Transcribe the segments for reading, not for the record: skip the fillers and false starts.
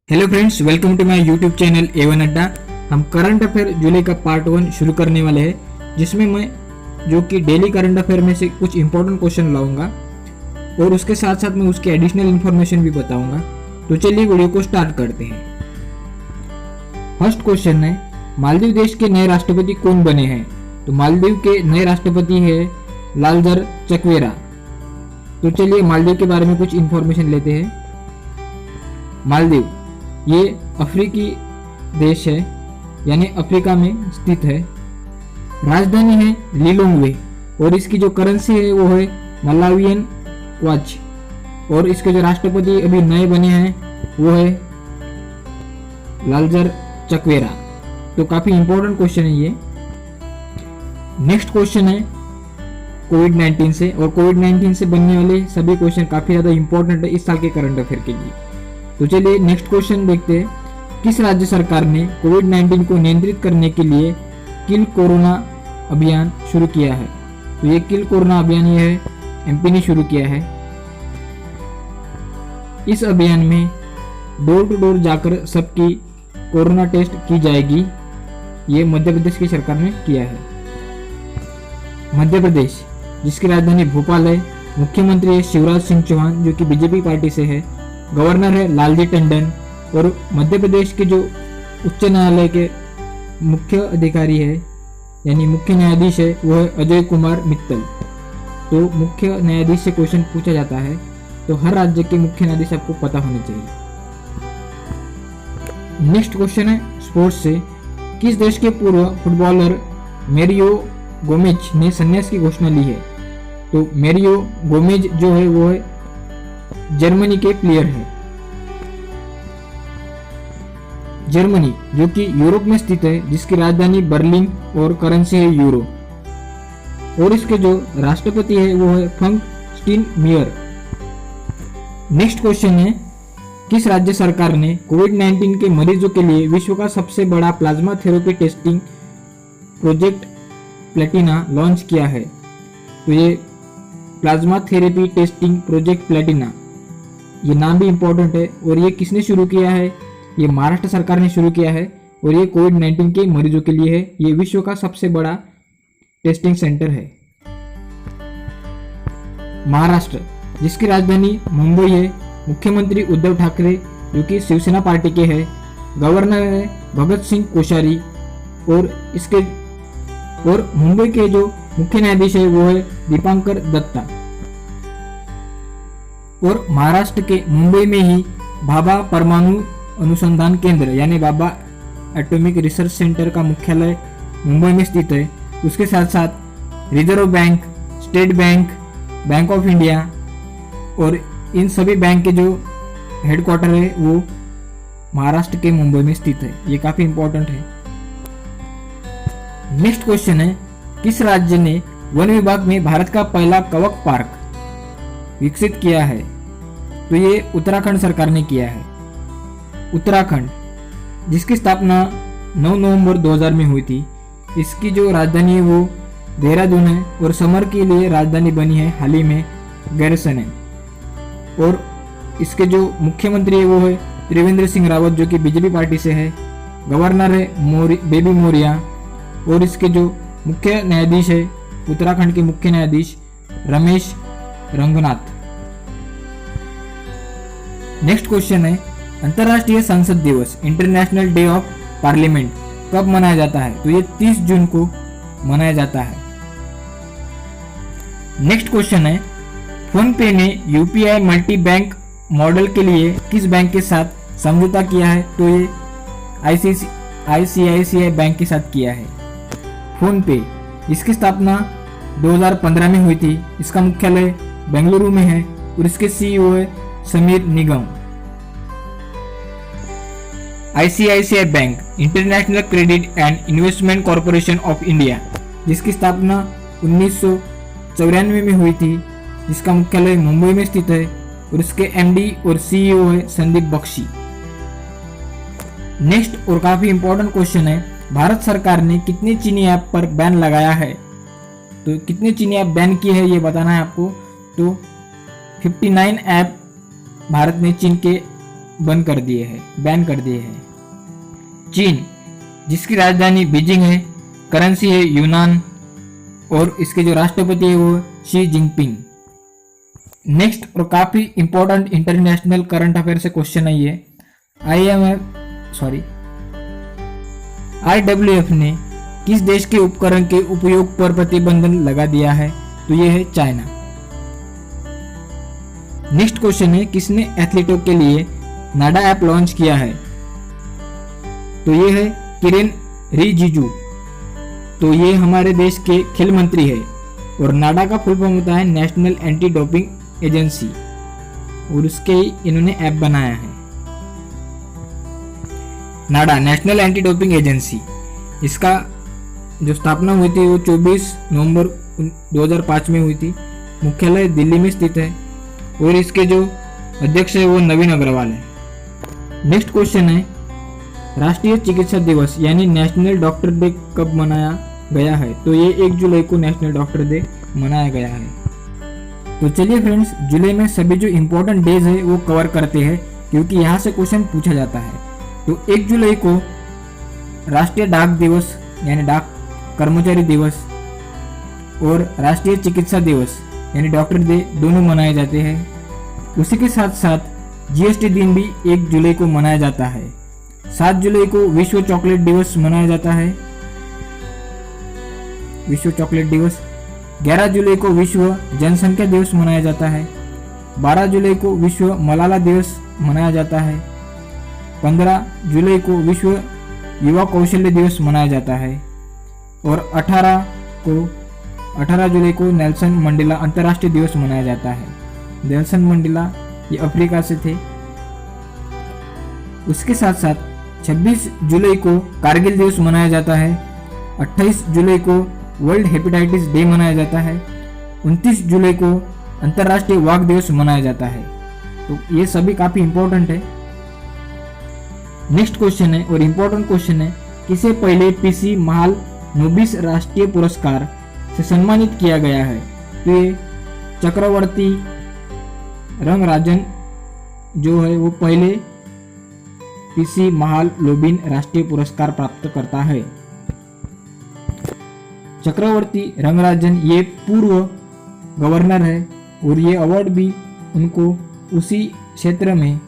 Hello friends, welcome to my YouTube channel A1 Adda. हम current affair जुलाई का part 1 शुरू करने वाले हैं, जिसमें मैं जो कि डेली करंट अफेयर में से कुछ इंपॉर्टेंट क्वेश्चन लाऊंगा और उसके साथ साथ मैं उसके एडिशनल इन्फॉर्मेशन भी बताऊंगा। तो चलिए वीडियो को स्टार्ट करते हैं। फर्स्ट क्वेश्चन है, मालदीव देश के नए राष्ट्रपति कौन बने हैं? तो मालदीव के नए राष्ट्रपति है लालजर चकवेरा। तो चलिए मालदीव के बारे में कुछ इंफॉर्मेशन लेते हैं। मालदीव ये अफ्रीकी देश है, यानी अफ्रीका में स्थित है। राजधानी है लिलोंगवे और इसकी जो करेंसी है वो है मलावियन क्वाच। और इसके जो राष्ट्रपति अभी नए बने हैं वो है लालजर चकवेरा। तो काफी इंपॉर्टेंट क्वेश्चन है ये। नेक्स्ट क्वेश्चन है कोविड-19 से, और कोविड-19 से बनने वाले सभी क्वेश्चन काफी ज्यादा इंपॉर्टेंट है इस साल के करंट अफेयर के लिए। तो चलिए नेक्स्ट क्वेश्चन देखते हैं। किस राज्य सरकार ने कोविड-19 को नियंत्रित करने के लिए किल कोरोना अभियान शुरू किया है? तो ये किल कोरोना अभियान ये है एमपी ने शुरू किया है। इस अभियान में डोर टू डोर जाकर सबकी कोरोना टेस्ट की जाएगी। ये मध्य प्रदेश की सरकार ने किया है। मध्य प्रदेश जिसकी राजधानी भोपाल है, मुख्यमंत्री है शिवराज सिंह चौहान जो कि बीजेपी पार्टी से है, गवर्नर है लालजी टंडन, और मध्य प्रदेश के जो उच्च न्यायालय के मुख्य अधिकारी है यानी मुख्य न्यायाधीश है वो है अजय कुमार मित्तल। तो मुख्य न्यायाधीश से क्वेश्चन पूछा जाता है, तो हर राज्य के मुख्य न्यायाधीश आपको पता होने चाहिए। नेक्स्ट क्वेश्चन है स्पोर्ट्स से। किस देश के पूर्व फुटबॉलर मैरियो गोमेज ने संन्यास की घोषणा ली है? तो मैरियो गोमेज जो है वो है जर्मनी के प्लेयर है। जर्मनी जो कि यूरोप में स्थित है, जिसकी राजधानी बर्लिन और करेंसी है यूरो, और इसके जो राष्ट्रपति है वो है फ्रैंक स्टाइनमायर। नेक्स्ट क्वेश्चन है, किस राज्य सरकार ने कोविड-19 के मरीजों के लिए विश्व का सबसे बड़ा plasma therapy testing project Platina launch किया है? तो ये plasma therapy testing project Platina, ये नाम भी इंपॉर्टेंट है। और ये किसने शुरू किया है? ये महाराष्ट्र सरकार ने शुरू किया है, और ये कोविड-19 के मरीजों के लिए है। ये विश्व का सबसे बड़ा टेस्टिंग सेंटर है। महाराष्ट्र जिसकी राजधानी मुंबई है, मुख्यमंत्री उद्धव ठाकरे जो कि शिवसेना पार्टी के हैं, गवर्नर है भगत सिंह कोश्यारी, और मुंबई के जो मुख्य न्यायाधीश है वो है दीपांकर दत्ता। और महाराष्ट्र के मुंबई में ही भाभा परमाणु अनुसंधान केंद्र यानी भाभा एटॉमिक रिसर्च सेंटर का मुख्यालय मुंबई में स्थित है। उसके साथ साथ reserve bank, state bank, bank of India और इन सभी बैंक के जो हेडक्वार्टर है वो महाराष्ट्र के मुंबई में स्थित है। ये काफी इंपॉर्टेंट है। नेक्स्ट क्वेश्चन है, किस राज्य ने वन विभाग में भारत का पहला कवक पार्क विकसित किया है? तो ये उत्तराखंड सरकार ने किया है। उत्तराखंड जिसकी स्थापना 9 नवंबर 2000 में हुई थी, इसकी जो राजधानी है वो देहरादून है, और समर के लिए राजधानी बनी है हाल ही में गैरसन है। और इसके जो मुख्यमंत्री है वो है त्रिवेंद्र सिंह रावत जो कि बीजेपी पार्टी से है, गवर्नर है बेबी मौर्या, और इसके जो मुख्य न्यायाधीश है उत्तराखंड के मुख्य न्यायाधीश रमेश रंगनाथ। नेक्स्ट क्वेश्चन है, अंतर्राष्ट्रीय संसद दिवस इंटरनेशनल डे ऑफ पार्लियामेंट कब मनाया जाता है? तो ये 30 जून को मनाया जाता है। नेक्स्ट क्वेश्चन है, फोन पे ने यूपीआई मल्टी बैंक मॉडल के लिए किस बैंक के साथ समझौता किया है? तो ये आईसीआईसीआई बैंक के साथ किया है। फोन पे इसकी स्थापना 2015 में हुई थी, इसका मुख्यालय बेंगलुरु में है, और इसके सीईओ है Sameer Nigam. ICICI bank international credit and investment corporation of India, जिसकी स्थापना 1994 में हुई थी, जिसका मुख्यालय मुंबई में स्थित है, और इसके एमडी और सीईओ है संदीप बख्शी। नेक्स्ट और काफी इंपॉर्टेंट क्वेश्चन है, भारत सरकार ने कितने चीनी ऐप पर बैन लगाया है? तो कितने चीनी ऐप बैन किए हैं ये बताना है आपको। तो 59 ऐप भारत ने चीन के बंद कर दिए हैं, बैन कर दिए हैं। चीन, जिसकी राजधानी बीजिंग है, करेंसी है यूनान और इसके जो राष्ट्रपति है वो शी जिनपिंग। नेक्स्ट और काफी इंपॉर्टेंट इंटरनेशनल करंट अफेयर से क्वेश्चन है ये। IWF ने किस देश के उपकरण के उपयोग पर प्रतिबंध लगा दिया है? तो ये है चाइना। नेक्स्ट क्वेश्चन है, किसने एथलीटों के लिए नाडा ऐप लॉन्च किया है? तो ये है किरेन रिजिजू। तो ये हमारे देश के खेल मंत्री है और नाडा का फुल फॉर्म होता है नेशनल एंटी डोपिंग एजेंसी और उसके ही इन्होंने ऐप बनाया है। नाडा नेशनल एंटी डोपिंग एजेंसी, इसका जो स्थापना हुई थी वो 24 नवंबर 2005 में हुई थी। मुख्यालय दिल्ली में स्थित है और इसके जो अध्यक्ष है वो नवीन अग्रवाल है। नेक्स्ट क्वेश्चन है, राष्ट्रीय चिकित्सा दिवस यानी नेशनल डॉक्टर डे कब मनाया गया है? तो ये 1 जुलाई को नेशनल डॉक्टर डे मनाया गया है। तो चलिए फ्रेंड्स, जुलाई में सभी जो इम्पोर्टेंट डेज है वो कवर करते हैं क्योंकि यहाँ से क्वेश्चन पूछा जाता है। तो 1 जुलाई को राष्ट्रीय डाक दिवस यानी डाक कर्मचारी दिवस और राष्ट्रीय चिकित्सा दिवस यानी डॉक्टर डे दोनों मनाए जाते हैं। उसी के साथ साथ GST दिन भी 1 जुलाई को मनाया जाता है। 7 जुलाई को विश्व चॉकलेट दिवस मनाया जाता है, विश्व चॉकलेट दिवस। 11 जुलाई को विश्व जनसंख्या दिवस मनाया जाता है। 12 जुलाई को विश्व मलाला दिवस मनाया जाता है। 15 जुलाई को विश्व युवा कौशल्य दिवस मनाया जाता है और 18 जुलाई को नेल्सन मंडेला अंतर्राष्ट्रीय दिवस मनाया जाता है। नेल्सन मंडेला ये अफ्रीका से थे। उसके साथ साथ 26 जुलाई को कारगिल दिवस मनाया जाता है। 28 जुलाई को वर्ल्ड हेपेटाइटिस डे मनाया जाता है। 29 जुलाई को अंतर्राष्ट्रीय वाघ दिवस मनाया जाता है। तो ये सभी काफी इंपॉर्टेंट है। नेक्स्ट क्वेश्चन है और इम्पोर्टेंट क्वेश्चन है, किसे पहले PC महाल नोबिस राष्ट्रीय पुरस्कार से सम्मानित किया गया है? तो ये चक्रवर्ती रंगराजन जो है वो पहले PC महाल लोबिन राष्ट्रीय पुरस्कार प्राप्त करता है। चक्रवर्ती रंगराजन ये पूर्व गवर्नर है और ये अवार्ड भी उनको उसी क्षेत्र में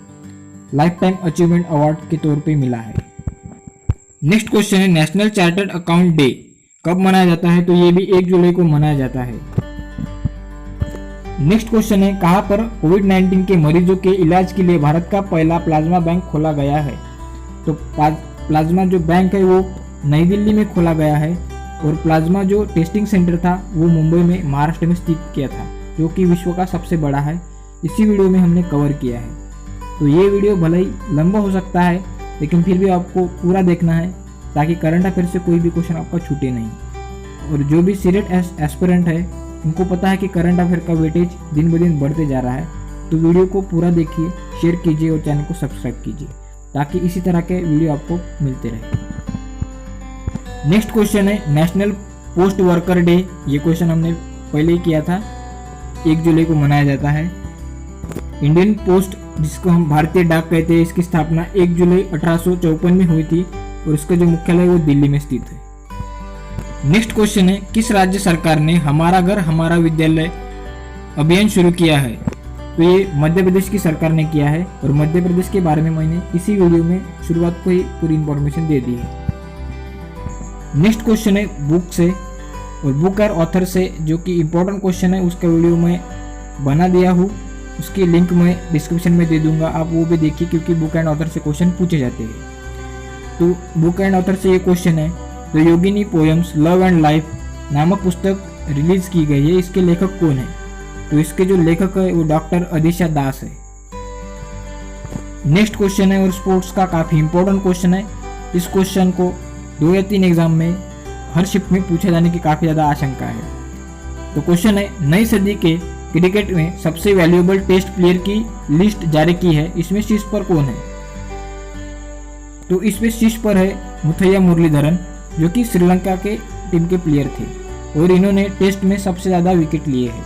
लाइफ टाइम अचीवमेंट अवार्ड के तौर पे मिला है। नेक्स्ट क्वेश्चन है, नेशनल चार्टर्ड अकाउंट डे कब मनाया जाता है? तो ये भी 1 जुलाई को मनाया जाता है। नेक्स्ट क्वेश्चन है, कहां पर कोविड-19 के मरीजों के इलाज के लिए भारत का पहला प्लाज्मा बैंक खोला गया है? तो प्लाज्मा जो बैंक है वो नई दिल्ली में खोला गया है और प्लाज्मा जो टेस्टिंग सेंटर था वो मुंबई में महाराष्ट्र में स्थित किया था, जो कि विश्व का सबसे बड़ा है। इसी वीडियो में हमने कवर किया है। तो ये वीडियो भले ही लंबा हो सकता है लेकिन फिर भी आपको पूरा देखना है ताकि करंट अफेयर से कोई भी क्वेश्चन आपका छूटे नहीं। और जो भी सीरियस एस्पिरेंट है उनको पता है कि करंट अफेयर का वेटेज दिन ब दिन बढ़ते जा रहा है, तो वीडियो को पूरा देखिए, शेयर कीजिए और चैनल को सब्सक्राइब कीजिए ताकि इसी तरह के वीडियो आपको मिलते रहे। नेक्स्ट क्वेश्चन है, नेशनल पोस्ट वर्कर डे। ये क्वेश्चन हमने पहले ही किया था, 1 जुलाई को मनाया जाता है। इंडियन पोस्ट, जिसको हम भारतीय डाक कहते हैं, इसकी स्थापना 1 जुलाई 1854 में हुई थी और इसका जो मुख्यालय वो दिल्ली में स्थित है। नेक्स्ट क्वेश्चन है, किस राज्य सरकार ने हमारा घर हमारा विद्यालय अभियान शुरू किया है? तो ये मध्य प्रदेश की सरकार ने किया है और मध्य प्रदेश के बारे में मैंने इसी वीडियो में शुरुआत को ही पूरी इंफॉर्मेशन दे दी है। नेक्स्ट क्वेश्चन है बुक से और बुक और ऑथर से, जो कि इम्पोर्टेंट क्वेश्चन है, उसका वीडियो मैं बना दिया हूँ, उसकी लिंक मैं डिस्क्रिप्शन में दे दूंगा, आप वो भी देखिए क्योंकि बुक एंड ऑथर से क्वेश्चन पूछे जाते हैं। तो बुक एंड ऑथर से ये क्वेश्चन है, the Yogini poems love and life नामक पुस्तक रिलीज की गई है, इसके लेखक कौन है? तो इसके जो लेखक है वो डॉक्टर अदिशा दास है। नेक्स्ट क्वेश्चन है और स्पोर्ट्स का काफी इंपॉर्टेंट क्वेश्चन है। इस क्वेश्चन को 2 या 3 एग्जाम में हर शिफ्ट में पूछे जाने की काफी ज्यादा आशंका है। तो क्वेश्चन है, नई सदी के क्रिकेट में सबसे वैल्यूएबल टेस्ट प्लेयर की लिस्ट जारी की है, इसमें शीर्ष पर कौन है? तो इसमें शीर्ष पर है मुथैया मुरलीधरन, जो कि श्रीलंका के टीम के प्लेयर थे और इन्होंने टेस्ट में सबसे ज्यादा विकेट लिए हैं।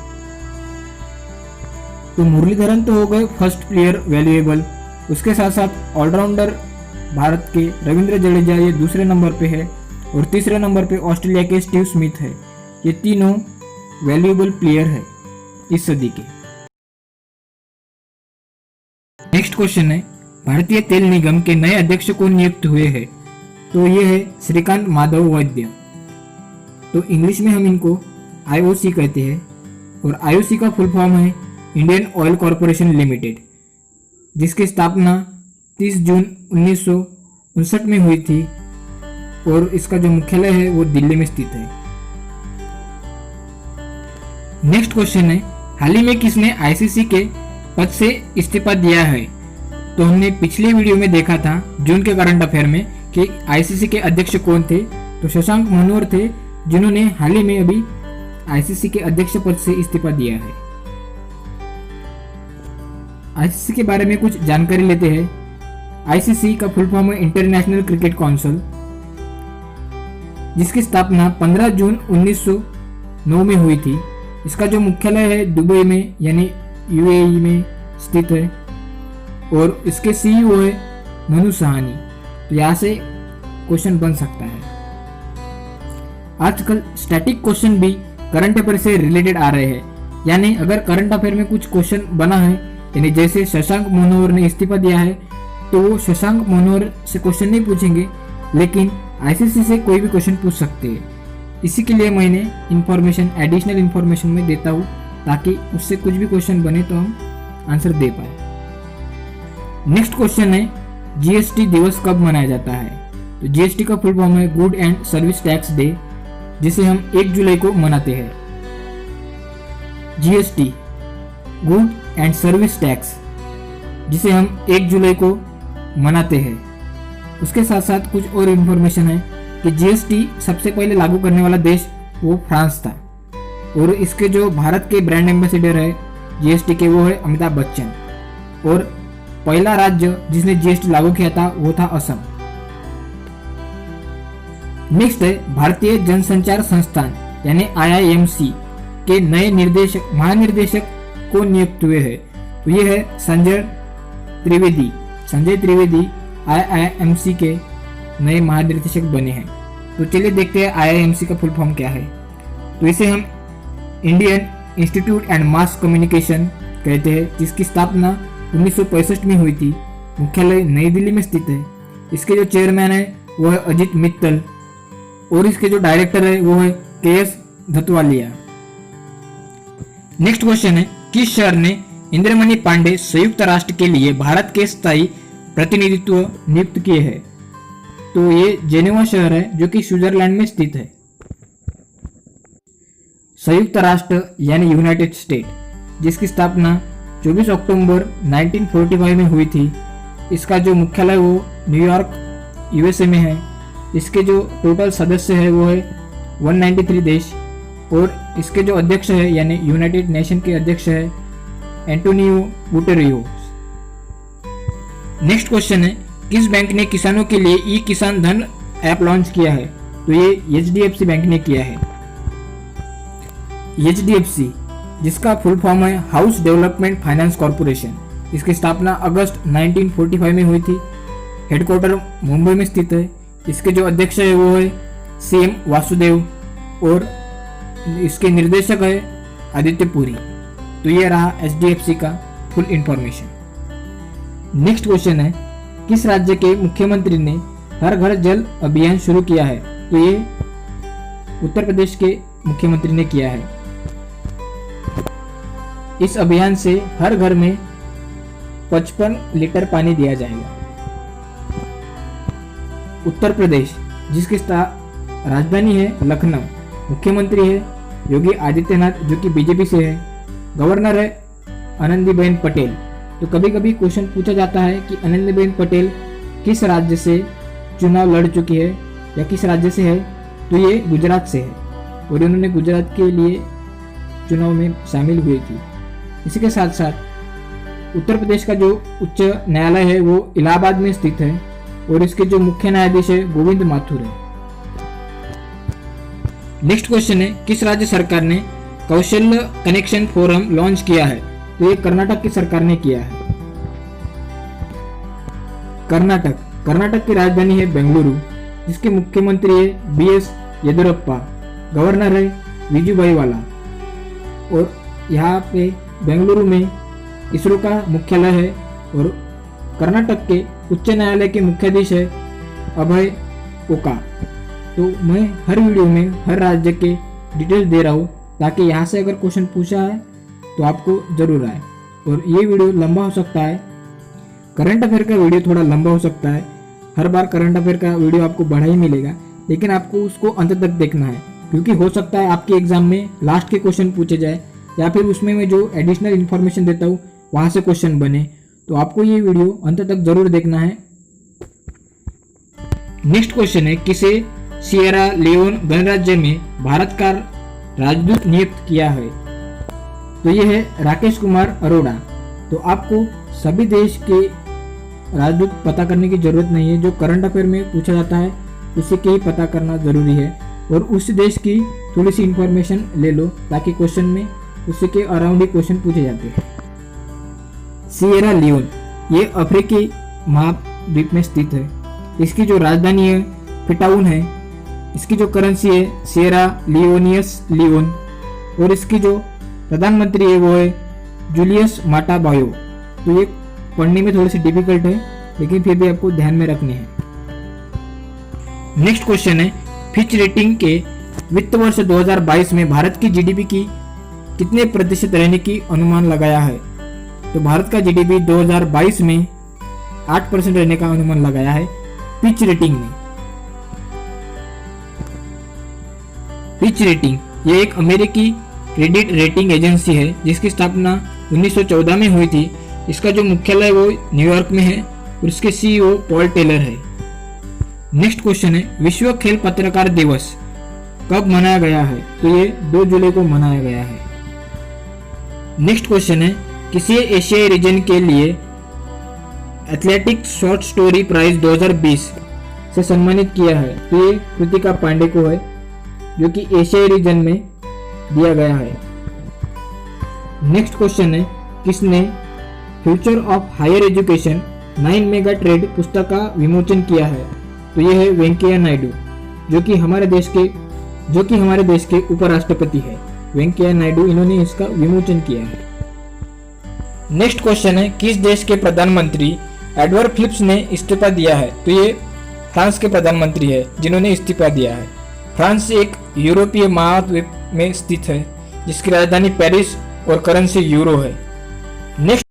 तो मुरलीधरन तो हो गए फर्स्ट प्लेयर वैल्यूएबल उसके साथ साथ ऑलराउंडर भारत के रविंद्र जडेजा ये दूसरे नंबर पे है और तीसरे नंबर पे ऑस्ट्रेलिया के स्टीव स्मिथ है। ये तीनों वैल्यूएबल प्लेयर है इस सदी के। नेक्स्ट क्वेश्चन है, भारतीय तेल निगम के नए अध्यक्ष कौन नियुक्त हुए हैं? तो ये है श्रीकांत माधव वैद्य। तो इंग्लिश में हम इनको IOC कहते हैं और IOC का फुल फॉर्म है इंडियन ऑयल कॉरपोरेशन लिमिटेड, जिसकी स्थापना 30 जून 1959 में हुई थी और इसका जो मुख्यालय है वो दिल्ली में स्थित है। नेक्स्ट क्वेश्चन है, हाल ही में किसने ICC के पद से इस्तीफा दिया है? तो हमने पिछले वीडियो में देखा था जून के करंट अफेयर में कि ICC के अध्यक्ष कौन थे। तो शशांक मनोहर थे, जिन्होंने हाल ही में अभी ICC के अध्यक्ष पद से इस्तीफा दिया है। ICC के बारे में कुछ जानकारी लेते हैं। ICC का फुल फॉर्म है इंटरनेशनल क्रिकेट काउंसिल, जिसकी स्थापना 15 जून 1909 में हुई थी। इसका जो मुख्यालय है दुबई में यानी UAE में स्थित है और इसके CEO है मनु सहानी। तो यहाँ से क्वेश्चन बन सकता है। आजकल स्टैटिक क्वेश्चन भी करंट अफेयर से रिलेटेड आ रहे हैं, यानी अगर करंट अफेयर में कुछ क्वेश्चन बना है, यानी जैसे शशांक मनोहर ने इस्तीफा दिया है, तो वो शशांक मनोहर से क्वेश्चन नहीं पूछेंगे, लेकिन ICC से कोई भी क्वेश्चन पूछ सकते हैं। इसी के लिए मैंने इंफॉर्मेशन एडिशनल इंफॉर्मेशन में देता हूँ, ताकि उससे कुछ भी क्वेश्चन बने तो हम आंसर दे पाए। नेक्स्ट क्वेश्चन है, GST दिवस कब मनाया जाता है? तो GST का फुल फॉर्म है good and service tax day, जिसे हम 1 जुलाई को मनाते हैं। GST good and service tax, जिसे हम 1 जुलाई को मनाते हैं। उसके साथ साथ कुछ और इन्फॉर्मेशन है कि GST सबसे पहले लागू करने वाला देश वो फ्रांस था और इसके जो भारत के ब्रांड एम्बेसडर है GST के वो है अमिताभ बच्चन, और पहला राज्य जिसने GST लागू किया था वो था असम। नेक्स्ट है, भारतीय जनसंचार संस्थान यानी IIMC के नए महानिर्देशक को नियुक्त हुए हैं? तो ये है संजय त्रिवेदी IIMC के नए महानिर्देशक बने हैं। तो चलिए देखते हैं IIMC का फुल फॉर्म क्या है। तो इसे हम Indian institute and mass communication कहते हैं, जिसकी स्थापना 1965 में हुई थी। मुख्यालय नई दिल्ली में स्थित है। इसके जो चेयरमैन है वो है अजित मित्तल और इसके जो डायरेक्टर है वो है KS धतवालिया। नेक्स्ट क्वेश्चन है, किस शहर ने इंद्रमणि पांडे संयुक्त राष्ट्र के लिए भारत के स्थायी प्रतिनिधित्व नियुक्त किए हैं? तो ये जेनेवा शहर है जो कि स्विट्जरलैंड में स्थित है। संयुक्त राष्ट्र यानी यूनाइटेड स्टेट, जिसकी स्थापना 24 अक्टूबर 1945 में हुई थी। इसका जो मुख्यालय वो न्यूयॉर्क USA में है। इसके जो टोटल सदस्य है वो है 193 देश और इसके जो अध्यक्ष है यानी यूनाइटेड नेशन के अध्यक्ष है एंटोनियो गुटेरेस। नेक्स्ट क्वेश्चन है, किस बैंक ने किसानों के लिए ई किसान धन ऐप लॉन्च किया है? तो ये HDFC बैंक ने किया है। HDFC, जिसका फुल फॉर्म है हाउस डेवलपमेंट फाइनेंस कॉर्पोरेशन, इसकी स्थापना अगस्त 1945 में हुई थी। हेडक्वार्टर मुंबई में स्थित है। इसके जो अध्यक्ष है वो है CM वासुदेव और इसके निर्देशक है आदित्य पुरी। तो ये रहा HDFC का फुल इंफॉर्मेशन। नेक्स्ट क्वेश्चन है, किस राज्य के मुख्यमंत्री ने हर घर जल अभियान शुरू किया है? तो ये उत्तर प्रदेश के मुख्यमंत्री ने किया है। इस अभियान से हर घर में 55 लीटर पानी दिया जाएगा। उत्तर प्रदेश, जिसकी राजधानी है लखनऊ, मुख्यमंत्री है योगी आदित्यनाथ जो कि BJP से है। गवर्नर है आनंदीबेन पटेल। तो कभी कभी क्वेश्चन पूछा जाता है कि आनंदीबेन पटेल किस राज्य से चुनाव लड़ चुकी है या किस राज्य से है? तो ये गुजरात से है और इन्होंने गुजरात के लिए चुनाव में शामिल हुई थी। इसी के साथ साथ उत्तर प्रदेश का जो उच्च न्यायालय है वो इलाहाबाद में स्थित है और इसके जो मुख्य न्यायाधीश है गोविंद माथुर है। नेक्स्ट क्वेश्चन है, किस राज्य सरकार ने कौशल्य कनेक्शन फोरम लॉन्च किया है? तो ये कर्नाटक की सरकार ने किया है। कर्नाटक। कर्नाटक की राजधानी है बेंगलुरु, जिसके मुख्यमंत्री है BS येदियुरप्पा, गवर्नर है विजूभाई वाला। और यहाँ पे बेंगलुरु में इसरो का मुख्यालय है और कर्नाटक के उच्च न्यायालय के मुख्याधीश है अभय ओका। तो मैं हर वीडियो में हर राज्य के डिटेल्स दे रहा हूँ ताकि यहाँ से अगर क्वेश्चन पूछा है तो आपको जरूर आए। और ये वीडियो लंबा हो सकता है, करंट अफेयर का वीडियो थोड़ा लंबा हो सकता है। हर बार करंट अफेयर का वीडियो आपको बड़ा ही मिलेगा, लेकिन आपको उसको अंत तक देखना है, क्योंकि हो सकता है आपके एग्जाम में लास्ट के क्वेश्चन पूछे जाए या फिर उसमें मैं जो एडिशनल इन्फॉर्मेशन देता हूँ वहाँ से क्वेश्चन बने। तो आपको ये वीडियो अंत तक जरूर देखना है। नेक्स्ट क्वेश्चन है, किसे सिएरा लियोन गणराज्य में भारत का राजदूत नियुक्त किया है? तो ये है राकेश कुमार अरोड़ा। तो आपको सभी देश के राजदूत पता करने की जरूरत नहीं है, जो करंट अफेयर में पूछा जाता है उसे के ही पता करना जरूरी है। और उस देश की थोड़ी सी इंफॉर्मेशन ले लो ताकि क्वेश्चन में उसी के अराउंड ही क्वेश्चन पूछे जाते हैं। सिएरा लियोन ये अफ्रीकी महाद्वीप में स्थित है। इसकी जो राजधानी है फ्रीटाउन है। इसकी जो करेंसी है सिएरा लियोनियस लियोन। और इसकी जो प्रधानमंत्री है वो है जूलियस माटा बायो। तो ये पढ़ने में थोड़ी सी डिफिकल्ट है, लेकिन फिर भी आपको ध्यान में रखनी है। नेक्स्ट क्वेश्चन है, फिच रेटिंग के वित्त वर्ष 2022 में भारत की जीडीपी की कितने प्रतिशत रहने की अनुमान लगाया है? तो भारत का जीडीपी 2022 में 8% रहने का अनुमान लगाया है फिच रेटिंग ने। फिच रेटिंग ये एक अमेरिकी क्रेडिट रेटिंग एजेंसी है जिसकी स्थापना 1914 में हुई थी। इसका जो मुख्यालय वो न्यूयॉर्क में है और इसके CEO पॉल टेलर है। नेक्स्ट क्वेश्चन है, विश्व खेल पत्रकार दिवस कब मनाया गया है? तो ये 2 जुलाई को मनाया गया है। नेक्स्ट क्वेश्चन है, किसी एशियाई रीजन के लिए एथलेटिक्स शॉर्ट स्टोरी प्राइज 2020 से सम्मानित किया है? तो ये कृतिका पांडे को है, जो कि एशियाई रीजन में दिया गया है। नेक्स्ट क्वेश्चन है, किसने future of higher education 9 mega trade पुस्तक का विमोचन किया है? तो ये है वेंकैया नायडू, जो कि हमारे देश के उपराष्ट्रपति है। वेंकैया नायडू इन्होंने इसका विमोचन किया है। नेक्स्ट क्वेश्चन है, किस देश के प्रधानमंत्री एडवर्ड फिलिप्स ने इस्तीफा दिया है? तो ये फ्रांस के प्रधानमंत्री है जिन्होंने इस्तीफा दिया है। फ्रांस एक यूरोपीय महाद्वीप में स्थित है जिसकी राजधानी पेरिस और करेंसी यूरो है। नेक्स्ट